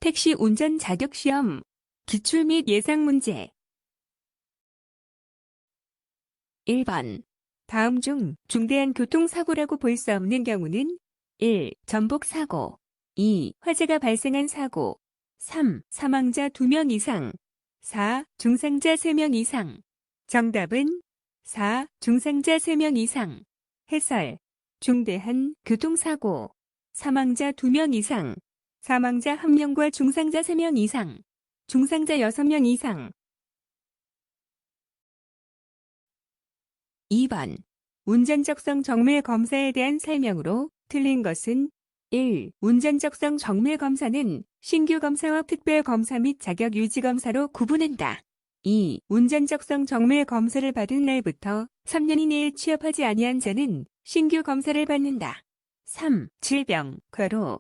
택시 운전 자격시험 기출 및 예상 문제 1번. 다음 중 중대한 교통사고라고 볼 수 없는 경우는 1. 전복 사고 2. 화재가 발생한 사고 3. 사망자 2명 이상 4. 중상자 3명 이상 정답은 4. 중상자 3명 이상 해설 중대한 교통사고 사망자 2명 이상 사망자 1명과 중상자 3명 이상 중상자 6명 이상 2번. 운전적성 정밀 검사에 대한 설명으로 틀린 것은 1. 운전적성 정밀 검사는 신규 검사와 특별 검사 및 자격 유지 검사로 구분한다. 2. 운전적성 정밀 검사를 받은 날부터 3년 이내에 취업하지 아니한 자는 신규 검사를 받는다. 3. 질병,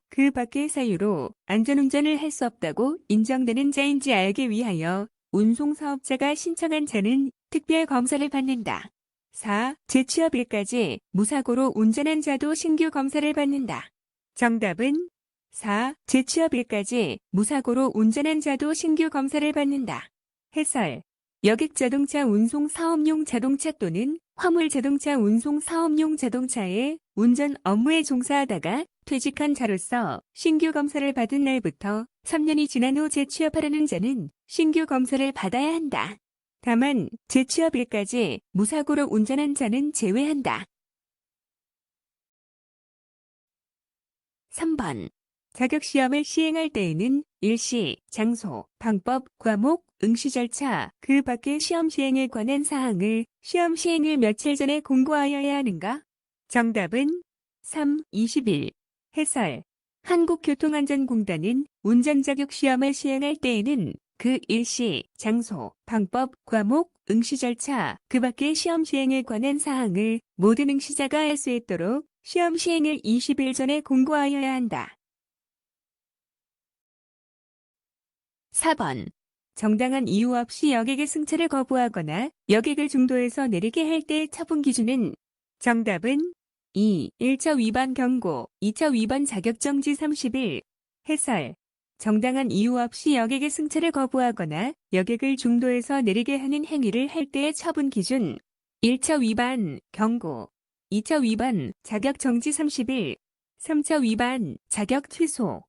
그 밖의 사유로 안전운전을 할 수 없다고 인정되는 자인지 알기 위하여 운송사업자가 신청한 자는 특별 검사를 받는다. 4. 재취업일까지 무사고로 운전한 자도 신규 검사를 받는다. 정답은 4. 재취업일까지 무사고로 운전한 자도 신규 검사를 받는다. 해설 여객자동차 운송 사업용 자동차 또는 화물자동차 운송 사업용 자동차의 운전 업무에 종사하다가 퇴직한 자로서 신규 검사를 받은 날부터 3년이 지난 후 재취업하려는 자는 신규 검사를 받아야 한다. 다만 재취업일까지 무사고로 운전한 자는 제외한다. 3번. 자격시험을 시행할 때에는 일시, 장소, 방법, 과목, 응시 절차, 그 밖의 시험 시행에 관한 사항을 시험 시행일 며칠 전에 공고하여야 하는가? 정답은 3. 20일. 해설 한국교통안전공단은 운전자격시험을 시행할 때에는 그 일시, 장소, 방법, 과목, 응시 절차, 그 밖의 시험 시행에 관한 사항을 모든 응시자가 알 수 있도록 시험 시행일 20일 전에 공고하여야 한다. 4번. 정당한 이유 없이 여객의 승차를 거부하거나 여객을 중도에서 내리게 할 때의 처분 기준은 정답은 2. 1차 위반 경고, 2차 위반 자격정지 30일. 해설 정당한 이유 없이 여객의 승차를 거부하거나 여객을 중도에서 내리게 하는 행위를 할 때의 처분 기준 1차 위반 경고, 2차 위반 자격정지 30일, 3차 위반 자격 취소.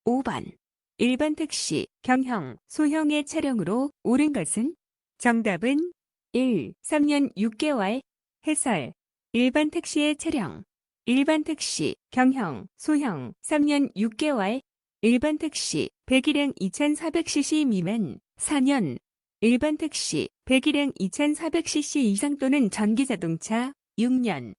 5번. 일반 택시, 경형, 소형의 차량으로 옳은 것은? 정답은 1. 3년 6개월. 해설 일반 택시의 차량 일반 택시, 경형, 소형 3년 6개월 일반 택시, 배기량 2400cc 미만 4년 일반 택시, 배기량 2400cc 이상 또는 전기자동차 6년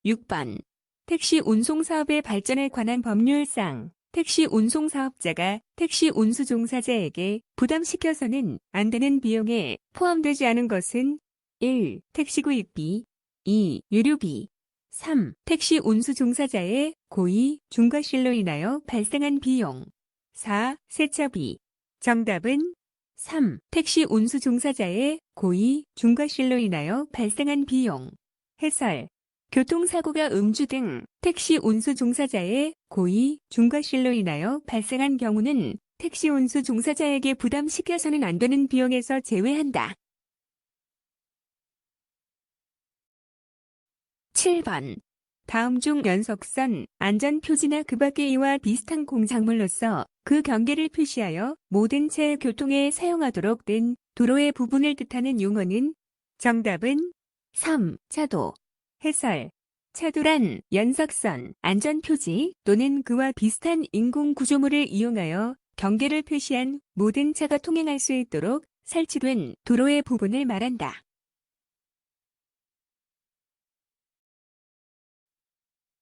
6번. 택시 운송사업의 발전에 관한 법률상 택시 운송사업자가 택시 운수 종사자에게 부담시켜서는 안 되는 비용에 포함되지 않은 것은 1. 택시구입비 2. 유류비 3. 택시 운수 종사자의 고의, 중과실로 인하여 발생한 비용 4. 세차비 정답은 3. 택시 운수 종사자의 고의, 중과실로 인하여 발생한 비용 해설 교통사고가 음주 등 택시 운수 종사자의 고의, 중과실로 인하여 발생한 경우는 택시 운수 종사자에게 부담시켜서는 안 되는 비용에서 제외한다. 7번. 다음 중 연속선, 안전표지나 그 밖의 이와 비슷한 공작물로서 그 경계를 표시하여 모든 차의 교통에 사용하도록 된 도로의 부분을 뜻하는 용어는? 정답은 3. 차도. 해설 차도란 연석선, 안전표지 또는 그와 비슷한 인공구조물을 이용하여 경계를 표시한 모든 차가 통행할 수 있도록 설치된 도로의 부분을 말한다.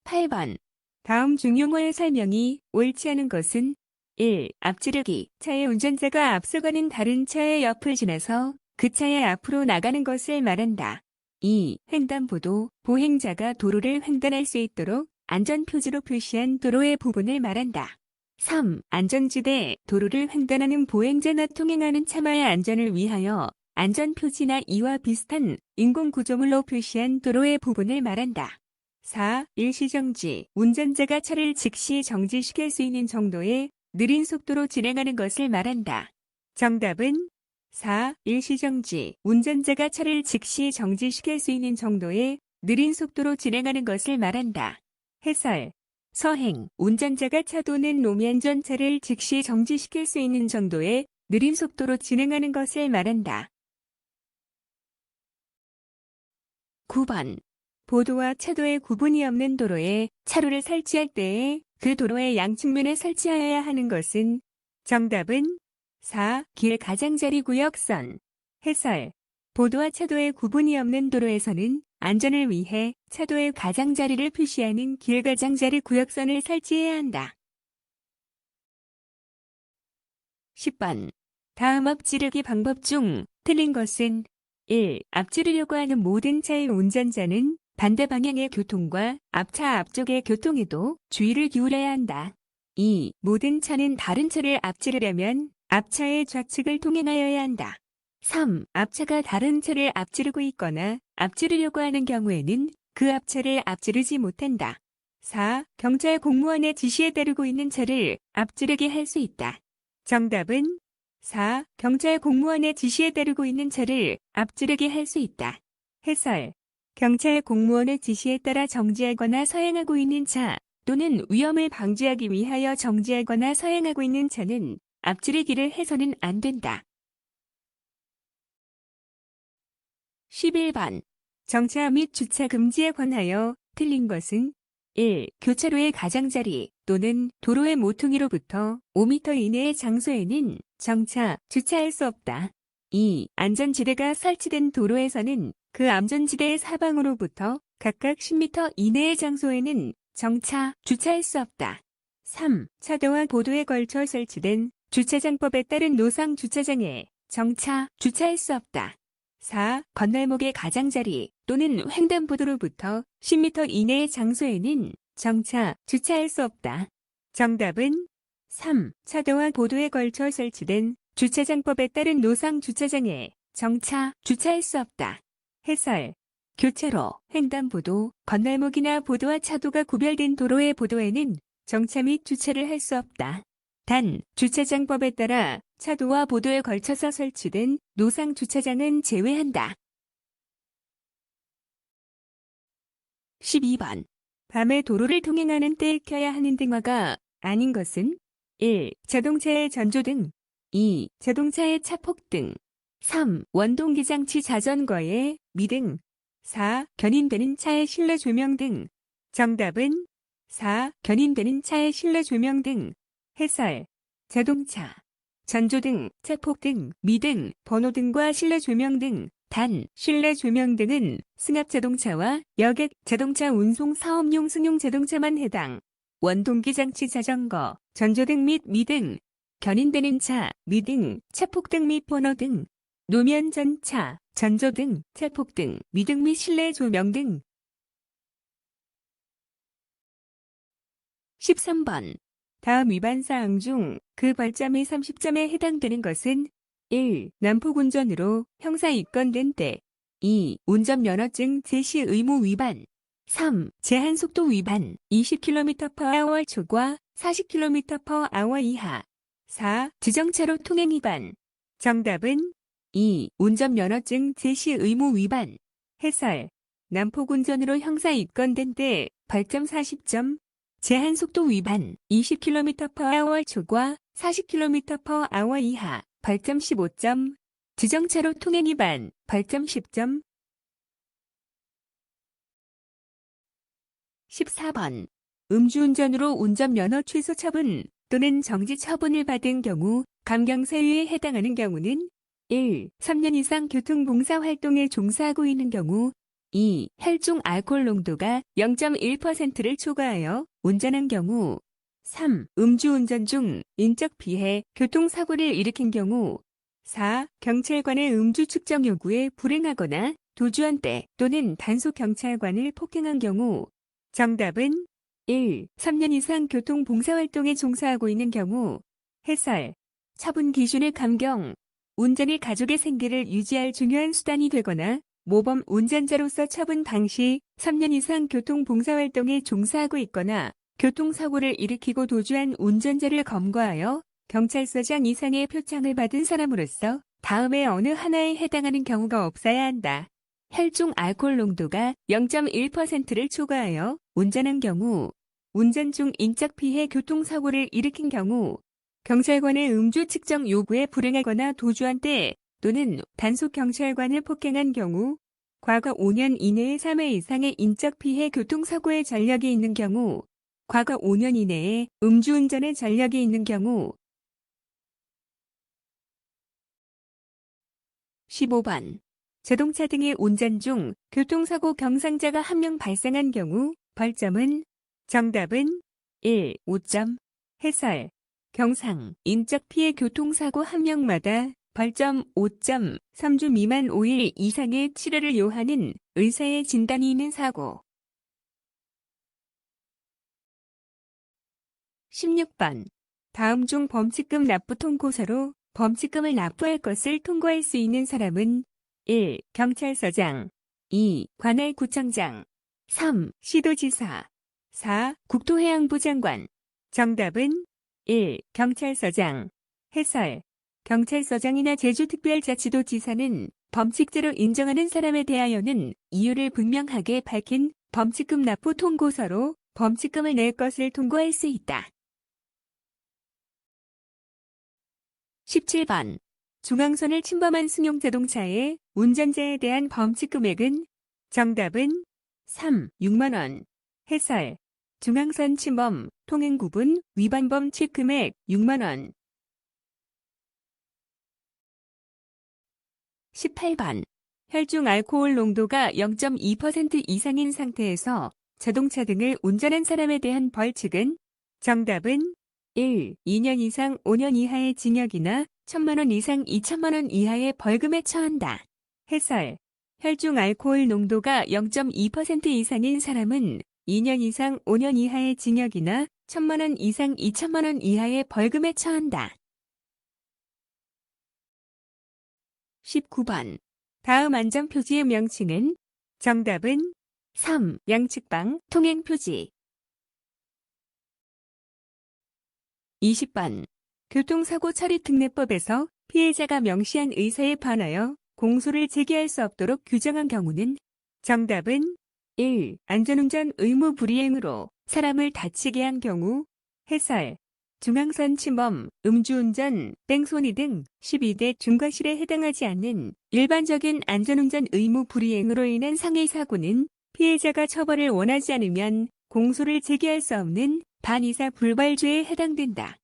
8번. 다음 중 용어의 설명이 옳지 않은 것은 1. 앞지르기, 차의 운전자가 앞서가는 다른 차의 옆을 지나서 그 차의 앞으로 나가는 것을 말한다. 2. 횡단보도, 보행자가 도로를 횡단할 수 있도록 안전표지로 표시한 도로의 부분을 말한다. 3. 안전지대, 도로를 횡단하는 보행자나 통행하는 차마의 안전을 위하여 안전표지나 이와 비슷한 인공구조물로 표시한 도로의 부분을 말한다. 4. 일시정지. 운전자가 차를 즉시 정지시킬 수 있는 정도의 느린 속도로 진행하는 것을 말한다. 정답은 4. 일시정지. 운전자가 차를 즉시 정지시킬 수 있는 정도의 느린 속도로 진행하는 것을 말한다. 해설. 서행. 운전자가 차 또는 노면 전차를 즉시 정지시킬 수 있는 정도의 느린 속도로 진행하는 것을 말한다. 9번. 보도와 차도의 구분이 없는 도로에 차로를 설치할 때에 그 도로의 양측면에 설치하여야 하는 것은? 정답은 4. 길 가장자리 구역선. 해설. 보도와 차도의 구분이 없는 도로에서는 안전을 위해 차도의 가장자리를 표시하는 길 가장자리 구역선을 설치해야 한다. 10번. 다음 앞지르기 방법 중 틀린 것은? 1. 앞지르려고 하는 모든 차의 운전자는 반대 방향의 교통과 앞차 앞쪽의 교통에도 주의를 기울여야 한다. 2. 모든 차는 다른 차를 앞지르려면 앞차의 좌측을 통행하여야 한다. 3. 앞차가 다른 차를 앞지르고 있거나 앞지르려고 하는 경우에는 그 앞차를 앞지르지 못한다. 4. 경찰 공무원의 지시에 따르고 있는 차를 앞지르게 할 수 있다. 정답은 4. 경찰 공무원의 지시에 따르고 있는 차를 앞지르게 할 수 있다. 해설. 경찰 공무원의 지시에 따라 정지하거나 서행하고 있는 차 또는 위험을 방지하기 위하여 정지하거나 서행하고 있는 차는 앞지르기를 해서는 안 된다. 11번. 정차 및 주차 금지에 관하여 틀린 것은? 1. 교차로의 가장자리 또는 도로의 모퉁이로부터 5m 이내의 장소에는 정차, 주차할 수 없다. 2. 안전지대가 설치된 도로에서는 그 안전지대의 사방으로부터 각각 10m 이내의 장소에는 정차, 주차할 수 없다. 3. 차도와 보도에 걸쳐 설치된 주차장법에 따른 노상 주차장에 정차, 주차할 수 없다. 4. 건널목의 가장자리 또는 횡단보도로부터 10m 이내의 장소에는 정차, 주차할 수 없다. 정답은 3. 차도와 보도에 걸쳐 설치된 주차장법에 따른 노상 주차장에 정차, 주차할 수 없다. 해설. 교차로, 횡단보도, 건널목이나 보도와 차도가 구별된 도로의 보도에는 정차 및 주차를 할 수 없다. 단, 주차장법에 따라 차도와 보도에 걸쳐서 설치된 노상 주차장은 제외한다. 12번. 밤에 도로를 통행하는 때에 켜야 하는 등화가 아닌 것은? 1. 자동차의 전조등. 2. 자동차의 차폭등. 3. 원동기장치 자전거의 미등. 4. 견인되는 차의 실내 조명등. 정답은 4. 견인되는 차의 실내 조명등. 해설. 자동차, 전조등, 차폭등, 미등, 번호등과 실내 조명등. 단, 실내 조명등은 승합자동차와 여객 자동차 운송 사업용 승용 자동차만 해당. 원동기장치 자전거, 전조등 및 미등, 견인되는 차, 미등, 차폭등 및 번호등, 노면 전차, 전조등, 차폭등, 미등 및 실내 조명등. 13번. 다음 위반사항 중 그 벌점의 30점에 해당되는 것은? 1. 난폭운전으로 형사 입건된 때. 2. 운전면허증 제시 의무 위반. 3. 제한속도 위반 20km/h 초과 40km/h 이하. 4. 지정차로 통행 위반. 정답은 2. 운전면허증 제시 의무 위반. 해설. 난폭운전으로 형사 입건된 때 벌점 40점. 제한속도 위반 20km/h 초과 40km/h 이하 벌점 15점. 지정차로 통행 위반 벌점 10점. 14번. 음주운전으로 운전면허 취소 처분 또는 정지 처분을 받은 경우 감경사유에 해당하는 경우는? 1. 3년 이상 교통봉사활동에 종사하고 있는 경우. 2. 혈중 알코올 농도가 0.1%를 초과하여 운전한 경우. 3. 음주운전 중 인적 피해, 교통사고를 일으킨 경우. 4. 경찰관의 음주 측정 요구에 불응하거나 도주한 때 또는 단속 경찰관을 폭행한 경우. 정답은 1. 3년 이상 교통봉사활동에 종사하고 있는 경우. 해설. 처분 기준의 감경. 운전이 가족의 생계를 유지할 중요한 수단이 되거나 모범 운전자로서 처분 당시 3년 이상 교통봉사활동에 종사하고 있거나 교통사고를 일으키고 도주한 운전자를 검거하여 경찰서장 이상의 표창을 받은 사람으로서 다음에 어느 하나에 해당하는 경우가 없어야 한다. 혈중 알코올 농도가 0.1%를 초과하여 운전한 경우, 운전 중 인적 피해 교통사고를 일으킨 경우, 경찰관의 음주 측정 요구에 불응하거나 도주한 때 또는 단속 경찰관을 폭행한 경우, 과거 5년 이내에 3회 이상의 인적 피해 교통사고의 전력이 있는 경우, 과거 5년 이내에 음주운전의 전력이 있는 경우. 15번. 자동차 등의 운전 중 교통사고 경상자가 1명 발생한 경우 벌점은? 정답은 1, 5점. 해설. 경상, 인적 피해 교통사고 1명마다 벌점 5점, 3주 미만 5일 이상의 치료를 요하는 의사의 진단이 있는 사고. 16번. 다음 중 범칙금 납부 통고서로 범칙금을 납부할 것을 통고할 수 있는 사람은 1. 경찰서장 2. 관할구청장 3. 시도지사 4. 국토해양부 장관. 정답은 1. 경찰서장. 해설. 경찰서장이나 제주특별자치도지사는 범칙죄로 인정하는 사람에 대하여는 이유를 분명하게 밝힌 범칙금 납부 통고서로 범칙금을 낼 것을 통고할 수 있다. 17번. 중앙선을 침범한 승용자동차의 운전자에 대한 범칙금액은? 정답은 3. 6만원. 해설. 중앙선 침범, 통행구분, 위반 범칙금액 6만원. 18번. 혈중 알코올 농도가 0.2% 이상인 상태에서 자동차 등을 운전한 사람에 대한 벌칙은? 정답은 1. 2년 이상 5년 이하의 징역이나 1,000만원 이상 2천만원 이하의 벌금에 처한다. 해설. 혈중 알코올 농도가 0.2% 이상인 사람은 2년 이상 5년 이하의 징역이나 1,000만원 이상 2천만원 이하의 벌금에 처한다. 19번. 다음 안전표지의 명칭은? 정답은 3. 양측방 통행표지. 20번. 교통사고 처리 특례법에서 피해자가 명시한 의사에 반하여 공소를 제기할 수 없도록 규정한 경우는? 정답은 1. 안전운전 의무 불이행으로 사람을 다치게 한 경우. 해설. 중앙선 침범, 음주운전, 뺑소니 등 12대 중과실에 해당하지 않는 일반적인 안전운전 의무 불이행으로 인한 상해사고는 피해자가 처벌을 원하지 않으면 공소를 제기할 수 없는 반의사 불발죄에 해당된다.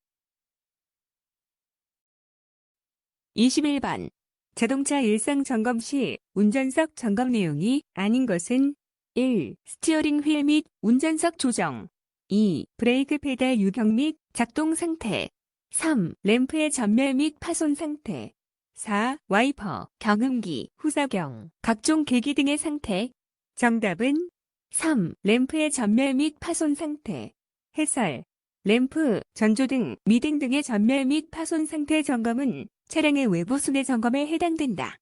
21번. 자동차 일상 점검 시 운전석 점검 내용이 아닌 것은? 1. 스티어링 휠 및 운전석 조정 2. 브레이크 페달 유격 및 작동 상태 3. 램프의 전멸 및 파손 상태 4. 와이퍼, 경음기, 후사경, 각종 계기 등의 상태. 정답은 3. 램프의 전멸 및 파손 상태. 해설. 램프, 전조등, 미등 등의 전멸 및 파손 상태 점검은 차량의 외부 순회 점검에 해당된다.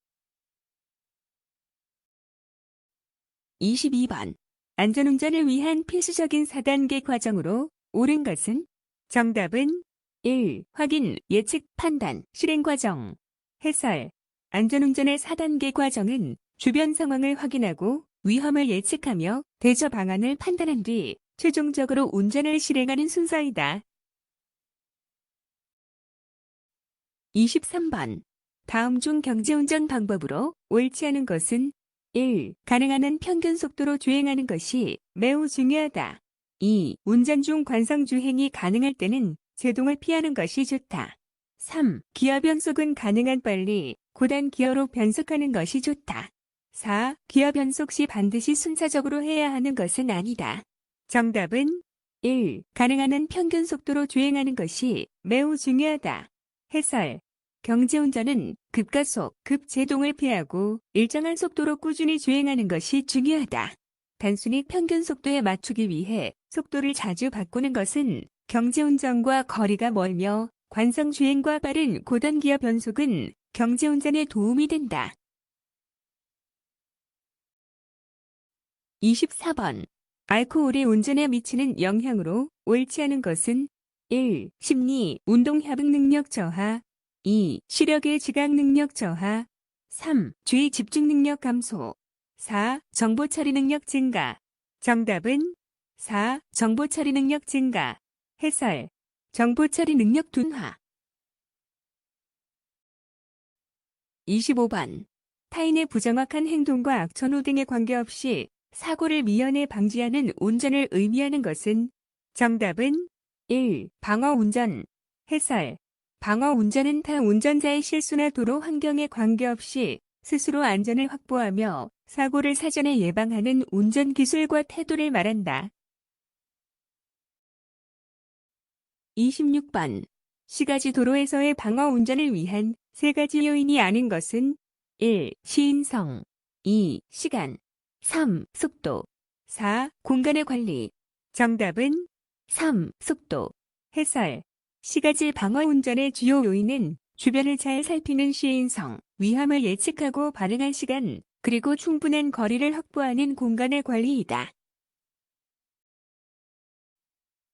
22번. 안전운전을 위한 필수적인 4단계 과정으로 옳은 것은? 정답은 1. 확인, 예측, 판단, 실행 과정. 해설. 안전운전의 4단계 과정은 주변 상황을 확인하고 위험을 예측하며 대처 방안을 판단한 뒤 최종적으로 운전을 실행하는 순서이다. 23번. 다음 중 경제운전 방법으로 옳지 않은 것은? 1. 가능한 한 평균 속도로 주행하는 것이 매우 중요하다. 2. 운전 중 관성주행이 가능할 때는 제동을 피하는 것이 좋다. 3. 기어 변속은 가능한 빨리 고단 기어로 변속하는 것이 좋다. 4. 기어 변속 시 반드시 순차적으로 해야 하는 것은 아니다. 정답은 1. 가능한 한 평균 속도로 주행하는 것이 매우 중요하다. 해설. 경제운전은 급가속, 급제동을 피하고 일정한 속도로 꾸준히 주행하는 것이 중요하다. 단순히 평균 속도에 맞추기 위해 속도를 자주 바꾸는 것은 경제운전과 거리가 멀며 관성주행과 빠른 고단기어 변속은 경제운전에 도움이 된다. 24번. 알코올이 운전에 미치는 영향으로 옳지 않은 것은 1. 심리, 운동 협응 능력 저하 2. 시력의 지각 능력 저하 3. 주의 집중 능력 감소 4. 정보 처리 능력 증가. 정답은 4. 정보 처리 능력 증가. 해설. 정보 처리 능력 둔화. 25번. 타인의 부정확한 행동과 악천후 등에 관계없이 사고를 미연에 방지하는 운전을 의미하는 것은 정답은 1. 방어 운전. 해설. 방어 운전은 타 운전자의 실수나 도로 환경에 관계없이 스스로 안전을 확보하며 사고를 사전에 예방하는 운전 기술과 태도를 말한다. 26번. 시가지 도로에서의 방어 운전을 위한 세 가지 요인이 아닌 것은 1. 시인성 2. 시간 3. 속도 4. 공간의 관리. 정답은 3. 속도. 해설. 시가지 방어 운전의 주요 요인은 주변을 잘 살피는 시인성, 위험을 예측하고 반응할 시간, 그리고 충분한 거리를 확보하는 공간의 관리이다.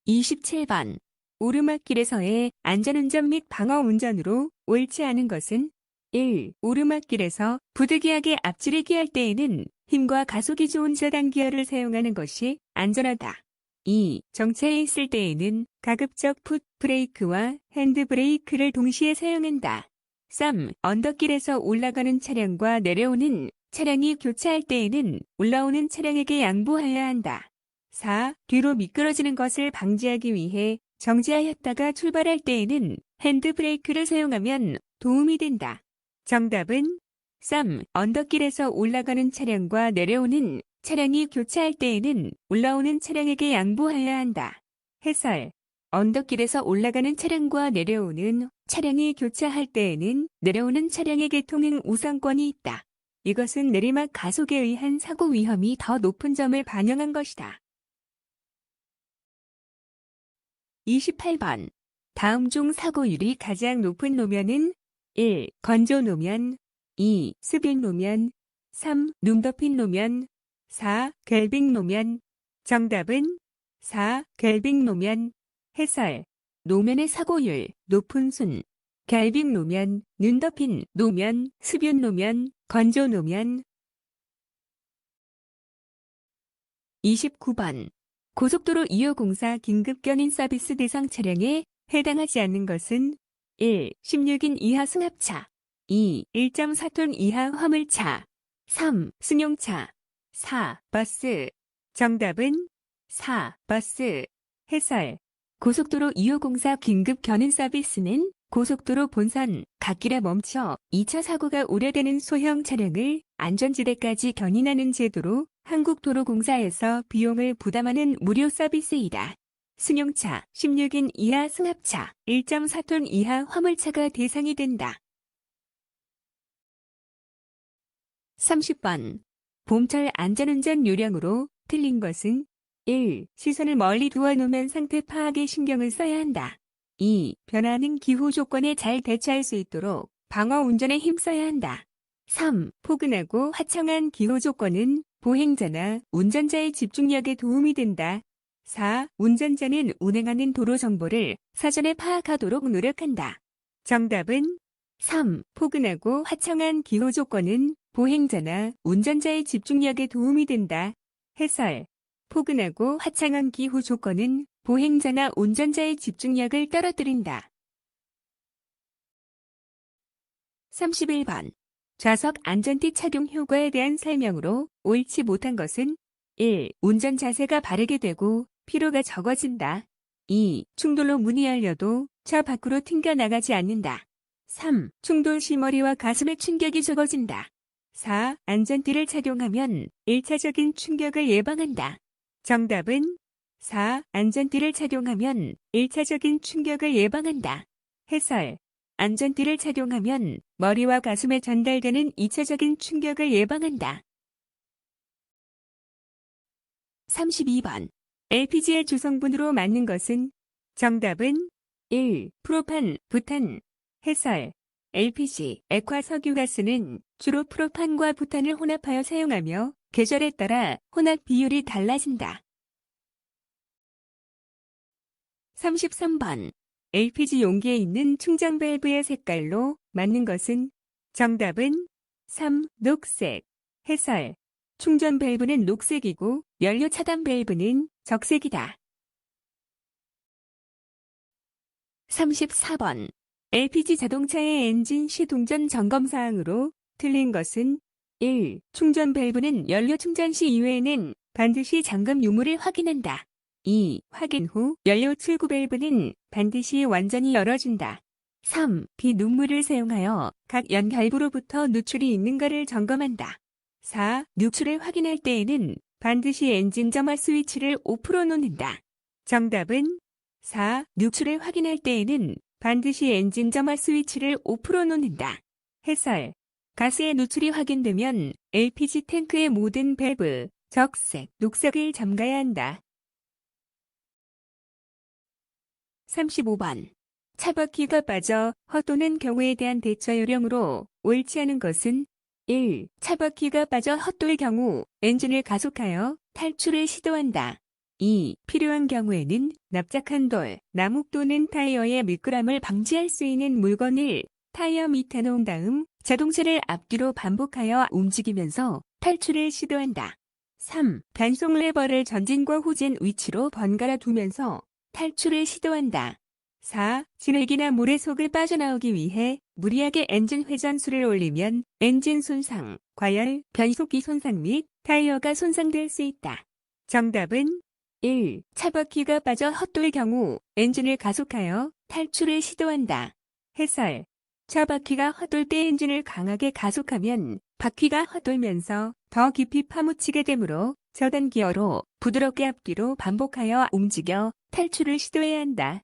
27번. 오르막길에서의 안전운전 및 방어운전으로 옳지 않은 것은 1. 오르막길에서 부득이하게 앞지르기 할 때에는 힘과 가속이 좋은 저단 기어를 사용하는 것이 안전하다. 2. 정차해 있을 때에는 가급적 풋 브레이크와 핸드 브레이크를 동시에 사용한다. 3. 언덕길에서 올라가는 차량과 내려오는 차량이 교차할 때에는 올라오는 차량에게 양보해야 한다. 4. 뒤로 미끄러지는 것을 방지하기 위해 정지하였다가 출발할 때에는 핸드 브레이크를 사용하면 도움이 된다. 정답은 3. 언덕길에서 올라가는 차량과 내려오는 차량이 교차할 때에는 올라오는 차량에게 양보해야 한다. 해설. 언덕길에서 올라가는 차량과 내려오는 차량이 교차할 때에는 내려오는 차량에게 통행 우선권이 있다. 이것은 내리막 가속에 의한 사고 위험이 더 높은 점을 반영한 것이다. 28번. 다음 중 사고율이 가장 높은 노면은 1. 건조 노면 2. 습일 노면 3. 눈 덮인 노면 4. 결빙 노면. 정답은 4. 결빙 노면. 해설. 노면의 사고율, 높은 순. 결빙 노면, 눈 덮인 노면, 습윤 노면, 건조 노면. 29번. 고속도로 2호 공사 긴급 견인 서비스 대상 차량에 해당하지 않는 것은 1. 16인 이하 승합차 2. 1.4톤 이하 화물차 3. 승용차 4. 버스. 정답은 4. 버스. 해설. 고속도로 2호 공사 긴급 견인 서비스는 고속도로 본선, 갓길에 멈춰 2차 사고가 우려되는 소형 차량을 안전지대까지 견인하는 제도로 한국도로공사에서 비용을 부담하는 무료 서비스이다. 승용차, 16인 이하 승합차, 1.4톤 이하 화물차가 대상이 된다. 30번. 봄철 안전운전 요령으로 틀린 것은 1. 시선을 멀리 두어 놓으면 상태 파악에 신경을 써야 한다. 2. 변화하는 기후 조건에 잘 대처할 수 있도록 방어 운전에 힘써야 한다. 3. 포근하고 화창한 기후 조건은 보행자나 운전자의 집중력에 도움이 된다. 4. 운전자는 운행하는 도로 정보를 사전에 파악하도록 노력한다. 정답은 3. 포근하고 화창한 기후 조건은 보행자나 운전자의 집중력에 도움이 된다. 해설. 포근하고 화창한 기후 조건은 보행자나 운전자의 집중력을 떨어뜨린다. 31번. 좌석 안전띠 착용 효과에 대한 설명으로 옳지 못한 것은 1. 운전 자세가 바르게 되고 피로가 적어진다. 2. 충돌로 문이 열려도 차 밖으로 튕겨나가지 않는다. 3. 충돌 시 머리와 가슴에 충격이 적어진다. 4. 안전띠를 착용하면 1차적인 충격을 예방한다. 정답은 4. 안전띠를 착용하면 1차적인 충격을 예방한다. 해설. 안전띠를 착용하면 머리와 가슴에 전달되는 2차적인 충격을 예방한다. 32번. LPG의 주성분으로 맞는 것은? 정답은 1. 프로판, 부탄. 해설. LPG, 액화석유가스는 주로 프로판과 부탄을 혼합하여 사용하며 계절에 따라 혼합 비율이 달라진다. 33번. LPG 용기에 있는 충전 밸브의 색깔로 맞는 것은? 정답은 3. 녹색. 해설. 충전 밸브는 녹색이고 연료 차단 밸브는 적색이다. 34번. LPG 자동차의 엔진 시동 전 점검 사항으로 틀린 것은? 1. 충전 밸브는 연료 충전 시 이외에는 반드시 잠금 유무를 확인한다. 2. 확인 후 연료 출구 밸브는 반드시 완전히 열어준다. 3. 비누물을 사용하여 각 연결부로부터 누출이 있는가를 점검한다. 4. 누출을 확인할 때에는 반드시 엔진 점화 스위치를 오프로 놓는다. 정답은 4. 누출을 확인할 때에는 반드시 엔진 점화 스위치를 오프로 놓는다. 해설. 가스의 누출이 확인되면 LPG 탱크의 모든 밸브, 적색, 녹색을 잠가야 한다. 35번. 차바퀴가 빠져 헛도는 경우에 대한 대처 요령으로 옳지 않은 것은? 1. 차바퀴가 빠져 헛돌 경우 엔진을 가속하여 탈출을 시도한다. 2. 필요한 경우에는 납작한 돌, 나무 또는 타이어의 미끄럼을 방지할 수 있는 물건을 타이어 밑에 놓은 다음 자동차를 앞뒤로 반복하여 움직이면서 탈출을 시도한다. 3. 단속 레버를 전진과 후진 위치로 번갈아 두면서 탈출을 시도한다. 4. 진흙이나 모래 속을 빠져나오기 위해 무리하게 엔진 회전수를 올리면 엔진 손상, 과열, 변속기 손상 및 타이어가 손상될 수 있다. 정답은 1. 차바퀴가 빠져 헛돌 경우 엔진을 가속하여 탈출을 시도한다. 해설. 차바퀴가 헛돌 때 엔진을 강하게 가속하면 바퀴가 헛돌면서 더 깊이 파묻히게 되므로 저단 기어로 부드럽게 앞뒤로 반복하여 움직여 탈출을 시도해야 한다.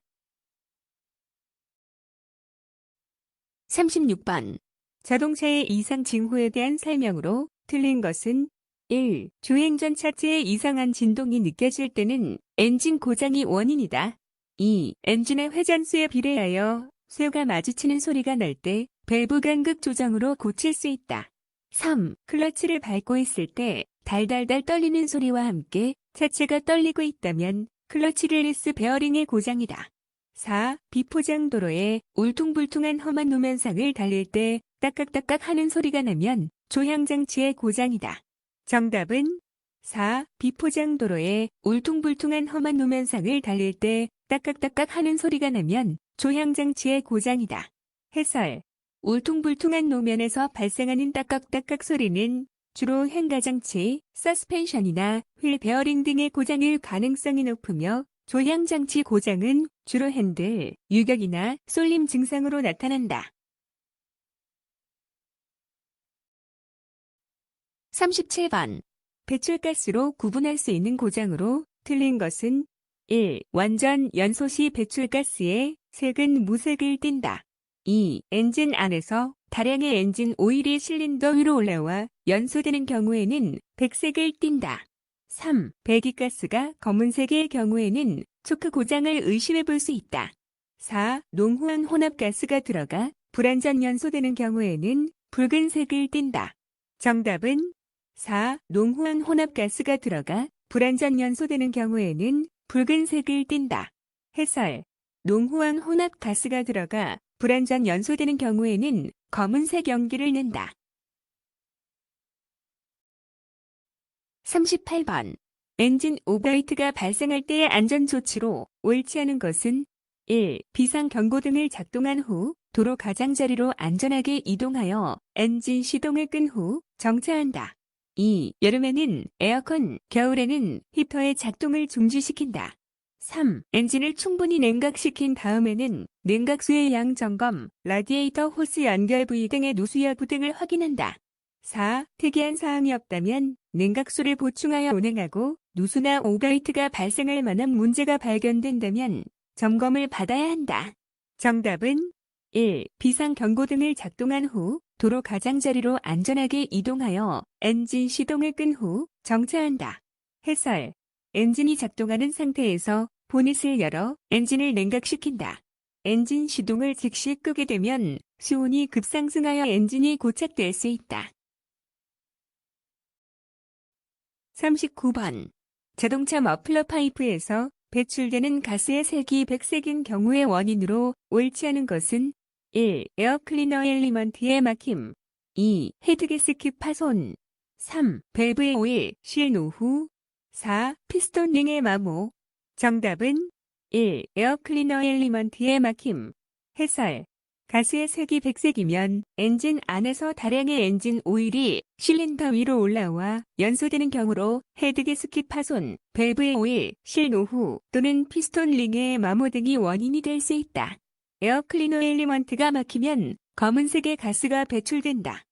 36번. 자동차의 이상 징후에 대한 설명으로 틀린 것은? 1. 주행 전 차체에 이상한 진동이 느껴질 때는 엔진 고장이 원인이다. 2. 엔진의 회전수에 비례하여 쇠가 마주치는 소리가 날 때 밸브 간극 조정으로 고칠 수 있다. 3. 클러치를 밟고 있을 때 달달달 떨리는 소리와 함께 차체가 떨리고 있다면 클러치 릴리스 베어링의 고장이다. 4. 비포장 도로에 울퉁불퉁한 험한 노면상을 달릴 때 따깍따깍 하는 소리가 나면 조향장치의 고장이다. 정답은 4. 비포장 도로에 울퉁불퉁한 험한 노면상을 달릴 때 따깍따깍 하는 소리가 나면 조향장치의 고장이다. 해설. 울퉁불퉁한 노면에서 발생하는 따깍따깍 소리는 주로 행가장치, 서스펜션이나 휠 베어링 등의 고장일 가능성이 높으며 조향장치 고장은 주로 핸들, 유격이나 쏠림 증상으로 나타난다. 37번. 배출가스로 구분할 수 있는 고장으로 틀린 것은? 1. 완전 연소 시 배출가스의 색은 무색을 띈다. 2. 엔진 안에서 다량의 엔진 오일이 실린더 위로 올라와 연소되는 경우에는 백색을 띈다. 3. 배기가스가 검은색의 경우에는 초크 고장을 의심해 볼 수 있다. 4. 농후한 혼합가스가 들어가 불완전 연소되는 경우에는 붉은색을 띈다. 정답은 4. 농후한 혼합가스가 들어가 불완전 연소되는 경우에는 붉은색을 띈다. 해설. 농후한 혼합가스가 들어가 불완전 연소되는 경우에는 검은색 연기를 낸다. 38번. 엔진 오버히트가 발생할 때의 안전조치로 옳지 않은 것은? 1. 비상경고등을 작동한 후 도로 가장자리로 안전하게 이동하여 엔진 시동을 끈 후 정차한다. 2. 여름에는 에어컨, 겨울에는 히터의 작동을 중지시킨다. 3. 엔진을 충분히 냉각시킨 다음에는 냉각수의 양 점검, 라디에이터 호스 연결 부위 등의 누수 여부 등을 확인한다. 4. 특이한 사항이 없다면 냉각수를 보충하여 운행하고 누수나 오버히트가 발생할 만한 문제가 발견된다면 점검을 받아야 한다. 정답은 1. 비상경고등을 작동한 후 도로 가장자리로 안전하게 이동하여 엔진 시동을 끈 후 정차한다. 해설. 엔진이 작동하는 상태에서 보닛을 열어 엔진을 냉각시킨다. 엔진 시동을 즉시 끄게 되면 수온이 급상승하여 엔진이 고착될 수 있다. 39번. 자동차 머플러 파이프에서 배출되는 가스의 색이 백색인 경우의 원인으로 옳지 않은 것은 1. 에어 클리너 엘리먼트의 막힘 2. 헤드게스킷 파손 3. 밸브의 오일 실 노후 4. 피스톤 링의 마모 정답은 1. 에어 클리너 엘리먼트의 막힘 해설 가스의 색이 백색이면 엔진 안에서 다량의 엔진 오일이 실린더 위로 올라와 연소되는 경우로 헤드게스킷 파손, 밸브의 오일, 실 노후 또는 피스톤 링의 마모 등이 원인이 될 수 있다. 에어 클리너 엘리먼트가 막히면 검은색의 가스가 배출된다.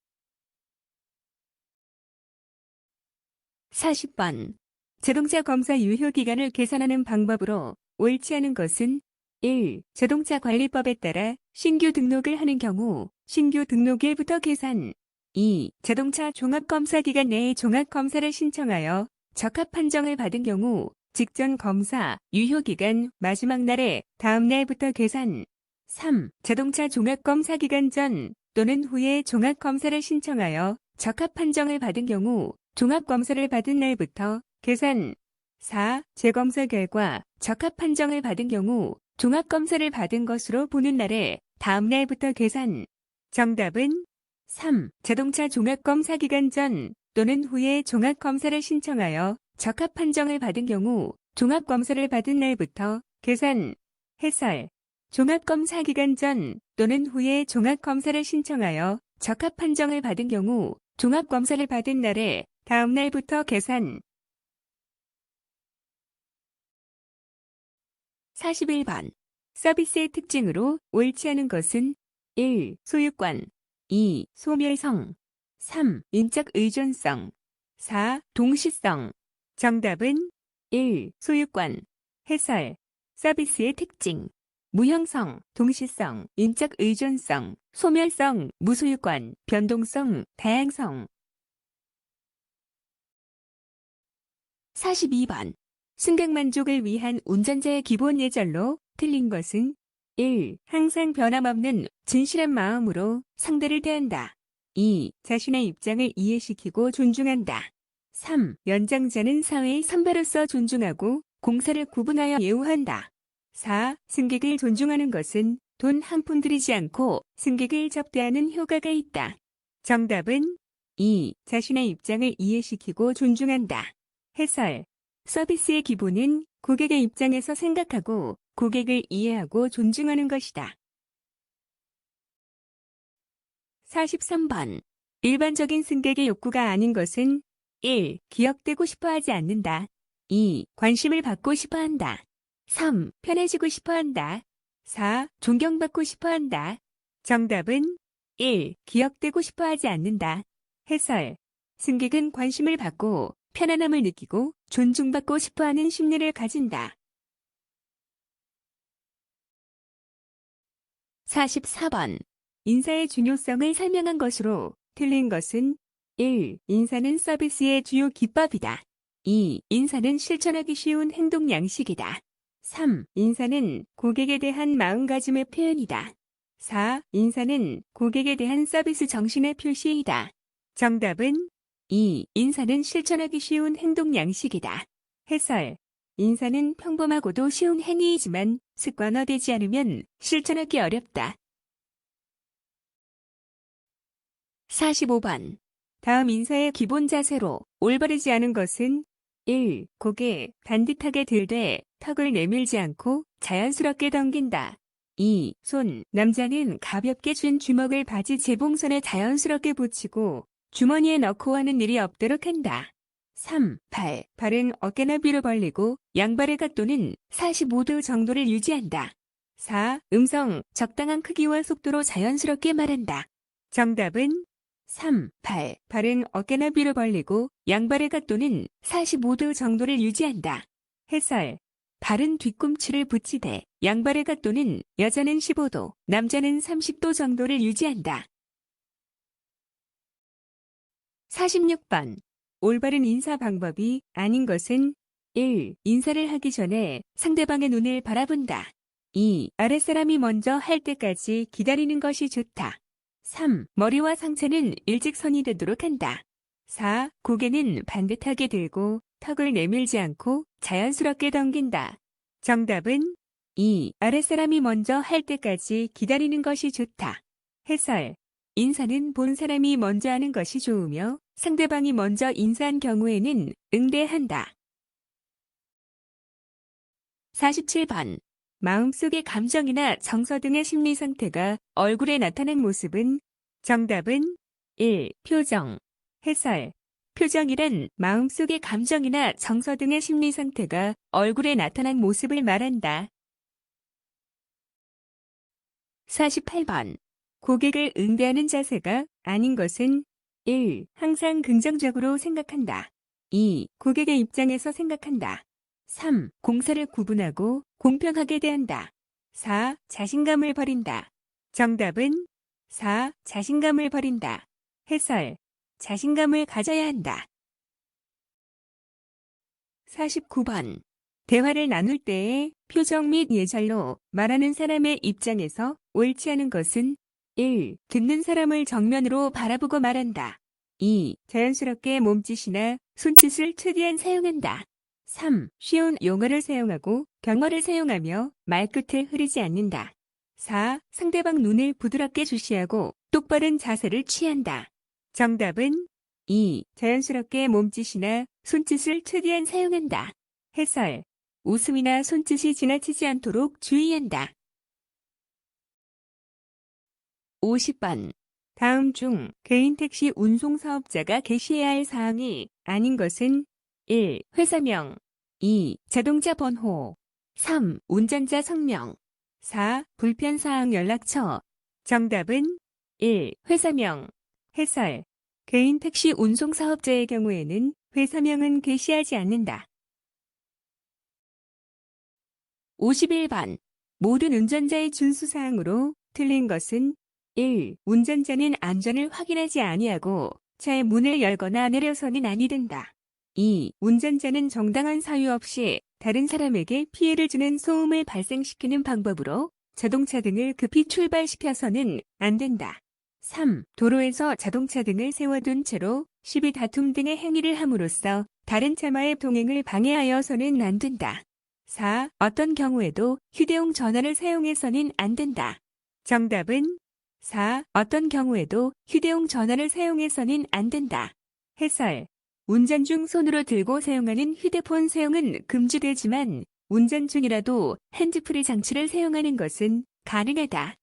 40번. 자동차 검사 유효기간을 계산하는 방법으로 옳지 않은 것은 1. 자동차 관리법에 따라 신규 등록을 하는 경우 신규 등록일부터 계산 2. 자동차 종합검사 기간 내에 종합검사를 신청하여 적합 판정을 받은 경우 직전 검사 유효기간 마지막 날에 다음 날부터 계산 3. 자동차 종합검사 기간 전 또는 후에 종합검사를 신청하여 적합 판정을 받은 경우 종합검사를 받은 날부터 계산 4. 재검사 결과 적합 판정을 받은 경우 종합검사를 받은 것으로 보는 날에 다음 날부터 계산. 정답은 3. 자동차 종합검사 기간 전 또는 후에 종합검사를 신청하여 적합 판정을 받은 경우 종합검사를 받은 날부터 계산. 해설. 종합검사 기간 전 또는 후에 종합검사를 신청하여 적합 판정을 받은 경우 종합검사를 받은 날에 다음 날부터 계산. 41번. 서비스의 특징으로 옳지 않은 것은 1. 소유권 2. 소멸성 3. 인적 의존성 4. 동시성 정답은 1. 소유권 해설 서비스의 특징 무형성, 동시성, 인적 의존성, 소멸성, 무소유권, 변동성, 다양성 42번. 승객 만족을 위한 운전자의 기본 예절로 틀린 것은 1. 항상 변함없는 진실한 마음으로 상대를 대한다. 2. 자신의 입장을 이해시키고 존중한다. 3. 연장자는 사회의 선배로서 존중하고 공사를 구분하여 예우한다. 4. 승객을 존중하는 것은 돈 한 푼 들이지 않고 승객을 접대하는 효과가 있다. 정답은 2. 자신의 입장을 이해시키고 존중한다. 해설. 서비스의 기본은 고객의 입장에서 생각하고 고객을 이해하고 존중하는 것이다. 43번. 일반적인 승객의 욕구가 아닌 것은 1. 기억되고 싶어하지 않는다. 2. 관심을 받고 싶어한다. 3. 편해지고 싶어한다. 4. 존경받고 싶어한다. 정답은 1. 기억되고 싶어하지 않는다. 해설. 승객은 관심을 받고 편안함을 느끼고 존중받고 싶어하는 심리를 가진다. 44번. 인사의 중요성을 설명한 것으로 틀린 것은 1. 인사는 서비스의 주요 기법이다. 2. 인사는 실천하기 쉬운 행동 양식이다. 3. 인사는 고객에 대한 마음가짐의 표현이다. 4. 인사는 고객에 대한 서비스 정신의 표시이다. 정답은 2. 인사는 실천하기 쉬운 행동 양식이다. 해설. 인사는 평범하고도 쉬운 행위이지만 습관화되지 않으면 실천하기 어렵다. 45번. 다음 인사의 기본 자세로 올바르지 않은 것은 1. 고개 반듯하게 들되 턱을 내밀지 않고 자연스럽게 당긴다. 2. 손. 남자는 가볍게 쥔 주먹을 바지 재봉선에 자연스럽게 붙이고 주머니에 넣고 하는 일이 없도록 한다. 3. 발. 발은 어깨나 위로 벌리고 양발의 각도는 45도 정도를 유지한다. 4. 음성. 적당한 크기와 속도로 자연스럽게 말한다. 정답은 3. 발. 발은 어깨나 위로 벌리고 양발의 각도는 45도 정도를 유지한다. 해설. 발은 뒤꿈치를 붙이되 양발의 각도는 여자는 15도, 남자는 30도 정도를 유지한다. 46번. 올바른 인사 방법이 아닌 것은 1. 인사를 하기 전에 상대방의 눈을 바라본다. 2. 아랫사람이 먼저 할 때까지 기다리는 것이 좋다. 3. 머리와 상체는 일직선이 되도록 한다. 4. 고개는 반듯하게 들고 턱을 내밀지 않고 자연스럽게 넘긴다. 정답은 2. 아랫사람이 먼저 할 때까지 기다리는 것이 좋다. 해설. 인사는 본 사람이 먼저 하는 것이 좋으며 상대방이 먼저 인사한 경우에는 응대한다. 47번. 마음속의 감정이나 정서 등의 심리 상태가 얼굴에 나타난 모습은? 정답은 1. 표정. 해설. 표정이란 마음속의 감정이나 정서 등의 심리 상태가 얼굴에 나타난 모습을 말한다. 48번. 고객을 응대하는 자세가 아닌 것은? 1. 항상 긍정적으로 생각한다. 2. 고객의 입장에서 생각한다. 3. 공사를 구분하고 공평하게 대한다. 4. 자신감을 버린다. 정답은 4. 자신감을 버린다. 해설. 자신감을 가져야 한다. 49번. 대화를 나눌 때의 표정 및 예절로 말하는 사람의 입장에서 옳지 않은 것은? 1. 듣는 사람을 정면으로 바라보고 말한다. 2. 자연스럽게 몸짓이나 손짓을 최대한 사용한다. 3. 쉬운 용어를 사용하고 경어를 사용하며 말끝을 흐리지 않는다. 4. 상대방 눈을 부드럽게 주시하고 똑바른 자세를 취한다. 정답은 2. 자연스럽게 몸짓이나 손짓을 최대한 사용한다. 해설. 웃음이나 손짓이 지나치지 않도록 주의한다. 50번. 다음 중 개인 택시 운송 사업자가 게시해야 할 사항이 아닌 것은? 1. 회사명. 2. 자동차 번호. 3. 운전자 성명. 4. 불편사항 연락처. 정답은 1. 회사명. 해설. 개인 택시 운송 사업자의 경우에는 회사명은 게시하지 않는다. 51번. 모든 운전자의 준수사항으로 틀린 것은? 1. 운전자는 안전을 확인하지 아니하고 차의 문을 열거나 내려서는 아니 된다. 2. 운전자는 정당한 사유 없이 다른 사람에게 피해를 주는 소음을 발생시키는 방법으로 자동차 등을 급히 출발시켜서는 안 된다. 3. 도로에서 자동차 등을 세워둔 채로 시비 다툼 등의 행위를 함으로써 다른 차마의 동행을 방해하여서는 안 된다. 4. 어떤 경우에도 휴대용 전화를 사용해서는 안 된다. 정답은 4. 어떤 경우에도 휴대용 전화를 사용해서는 안 된다. 해설. 운전 중 손으로 들고 사용하는 휴대폰 사용은 금지되지만 운전 중이라도 핸즈프리 장치를 사용하는 것은 가능하다.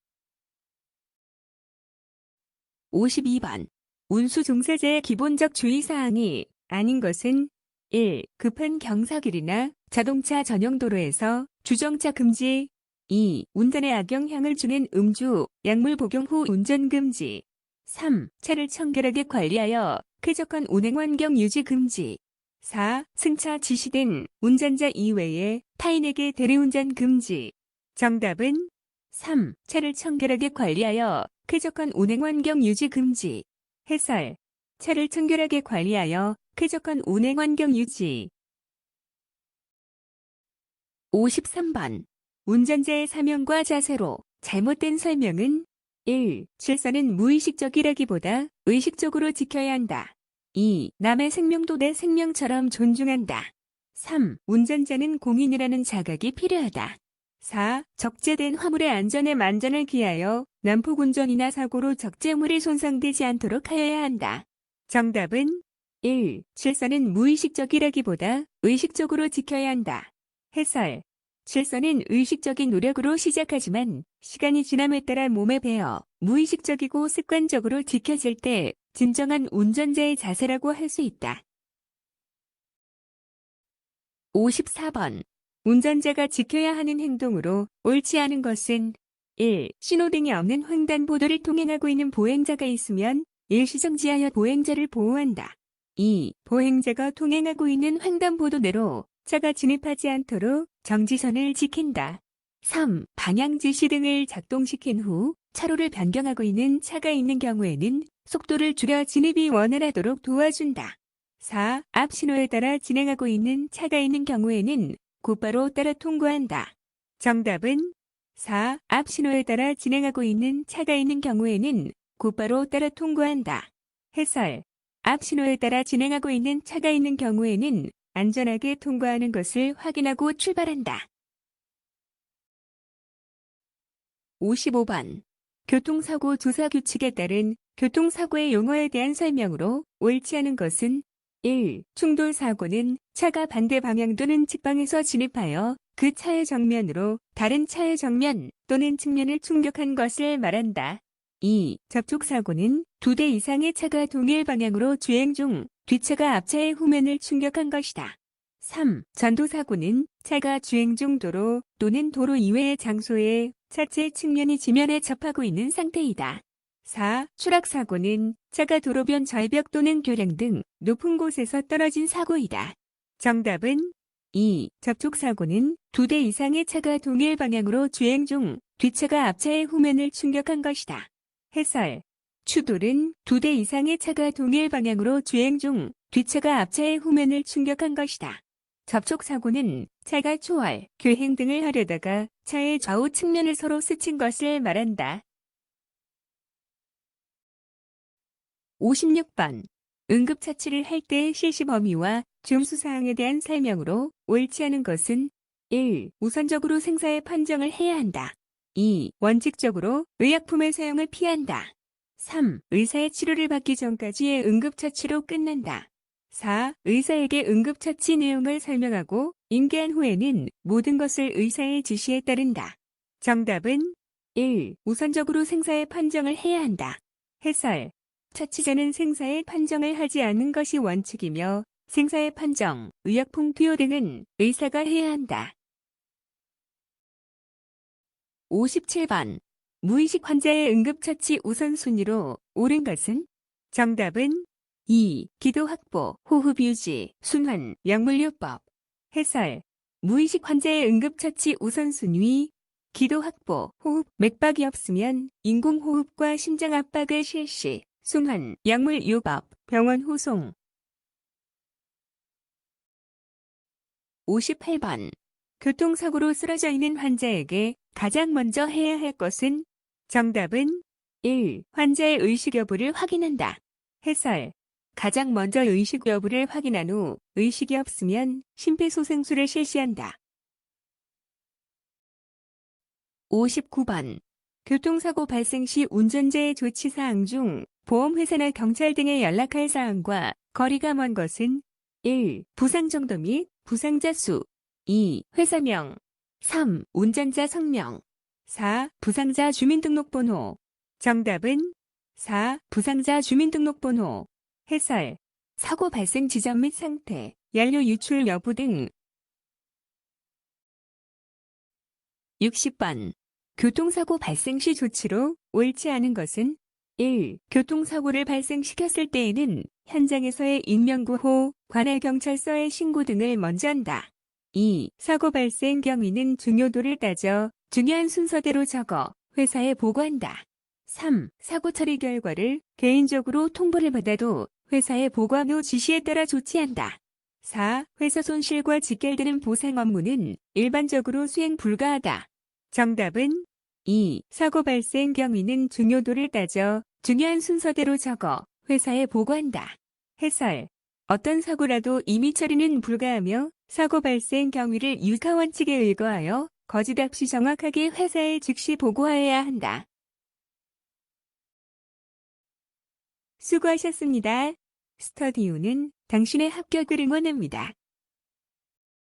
52번. 운수 종사자의 기본적 주의사항이 아닌 것은? 1. 급한 경사길이나 자동차 전용 도로에서 주정차 금지. 2. 운전에 악영향을 주는 음주, 약물 복용 후 운전 금지. 3. 차를 청결하게 관리하여 쾌적한 운행 환경 유지 금지. 4. 승차 지시된 운전자 이외에 타인에게 대리운전 금지. 정답은 3. 차를 청결하게 관리하여 쾌적한 운행 환경 유지 금지. 해설. 차를 청결하게 관리하여 쾌적한 운행 환경 유지. 53번. 운전자의 사명과 자세로 잘못된 설명은? 1. 질서는 무의식적이라기보다 의식적으로 지켜야 한다. 2. 남의 생명도 내 생명처럼 존중한다. 3. 운전자는 공인이라는 자각이 필요하다. 4. 적재된 화물의 안전에 만전을 기하여 난폭운전이나 사고로 적재물이 손상되지 않도록 하여야 한다. 정답은 1. 질서는 무의식적이라기보다 의식적으로 지켜야 한다. 해설. 질서는 의식적인 노력으로 시작하지만 시간이 지남에 따라 몸에 배어 무의식적이고 습관적으로 지켜질 때 진정한 운전자의 자세라고 할 수 있다. 54번. 운전자가 지켜야 하는 행동으로 옳지 않은 것은? 1. 신호등이 없는 횡단보도를 통행하고 있는 보행자가 있으면 일시정지하여 보행자를 보호한다. 2. 보행자가 통행하고 있는 횡단보도 내로 차가 진입하지 않도록 정지선을 지킨다. 3. 방향지시 등을 작동시킨 후 차로를 변경하고 있는 차가 있는 경우에는 속도를 줄여 진입이 원활하도록 도와준다. 4. 앞 신호에 따라 진행하고 있는 차가 있는 경우에는 곧바로 따라 통과한다. 정답은 4. 앞 신호에 따라 진행하고 있는 차가 있는 경우에는 곧바로 따라 통과한다. 해설. 앞 신호에 따라 진행하고 있는 차가 있는 경우에는 안전하게 통과하는 것을 확인하고 출발한다. 55번. 교통사고 조사 규칙에 따른 교통사고의 용어에 대한 설명으로 옳지 않은 것은 1. 충돌사고는 차가 반대 방향 또는 직방에서 진입하여 그 차의 정면으로 다른 차의 정면 또는 측면을 충격한 것을 말한다. 2. 접촉사고는 2대 이상의 차가 동일 방향으로 주행 중 뒷차가 앞차의 후면을 충격한 것이다. 3. 전도사고는 차가 주행 중 도로 또는 도로 이외의 장소에 차체 측면이 지면에 접하고 있는 상태이다. 4. 추락사고는 차가 도로변 절벽 또는 교량 등 높은 곳에서 떨어진 사고이다. 정답은 2. 접촉사고는 2대 이상의 차가 동일 방향으로 주행 중 뒷차가 앞차의 후면을 충격한 것이다. 해설. 추돌은 2대 이상의 차가 동일 방향으로 주행 중 뒷차가 앞차의 후면을 충격한 것이다. 접촉사고는 차가 초월, 교행 등을 하려다가 차의 좌우 측면을 서로 스친 것을 말한다. 56번. 응급처치를 할 때 실시 범위와 준수사항에 대한 설명으로 옳지 않은 것은 1. 우선적으로 생사의 판정을 해야 한다. 2. 원칙적으로 의약품의 사용을 피한다. 3. 의사의 치료를 받기 전까지의 응급처치로 끝난다. 4. 의사에게 응급처치 내용을 설명하고 인계한 후에는 모든 것을 의사의 지시에 따른다. 정답은 1. 우선적으로 생사의 판정을 해야 한다. 해설. 처치자는 생사의 판정을 하지 않는 것이 원칙이며 생사의 판정, 의약품 투여 등은 의사가 해야 한다. 57번. 무의식 환자의 응급처치 우선순위로 옳은 것은? 정답은 2. 기도 확보, 호흡 유지, 순환, 약물요법. 해설. 무의식 환자의 응급처치 우선순위. 기도 확보, 호흡, 맥박이 없으면 인공호흡과 심장 압박을 실시, 순환, 약물요법, 병원 후송. 58번. 교통사고로 쓰러져 있는 환자에게 가장 먼저 해야 할 것은? 정답은 1. 환자의 의식 여부를 확인한다. 해설. 가장 먼저 의식 여부를 확인한 후 의식이 없으면 심폐소생술을 실시한다. 59번. 교통사고 발생 시 운전자의 조치사항 중 보험회사나 경찰 등에 연락할 사항과 거리가 먼 것은? 1. 부상 정도 및 부상자 수. 2. 회사명. 3. 운전자 성명. 4. 부상자 주민등록번호. 정답은 4. 부상자 주민등록번호. 해설. 사고 발생 지점 및 상태, 연료 유출 여부 등. 60번. 교통사고 발생 시 조치로 옳지 않은 것은? 1. 교통사고를 발생시켰을 때에는 현장에서의 인명구호, 관할 경찰서에 신고 등을 먼저 한다. 2. 사고 발생 경위는 중요도를 따져 중요한 순서대로 적어 회사에 보고한다. 3. 사고 처리 결과를 개인적으로 통보를 받아도 회사에 보고한 후 지시에 따라 조치한다. 4. 회사 손실과 직결되는 보상 업무는 일반적으로 수행 불가하다. 정답은 2. 사고 발생 경위는 중요도를 따져 중요한 순서대로 적어 회사에 보고한다. 해설. 어떤 사고라도 임의 처리는 불가하며 사고 발생 경위를 유가 원칙에 의거하여 거짓 없이 정확하게 회사에 즉시 보고하여야 한다. 수고하셨습니다. 스터디오는 당신의 합격을 응원합니다.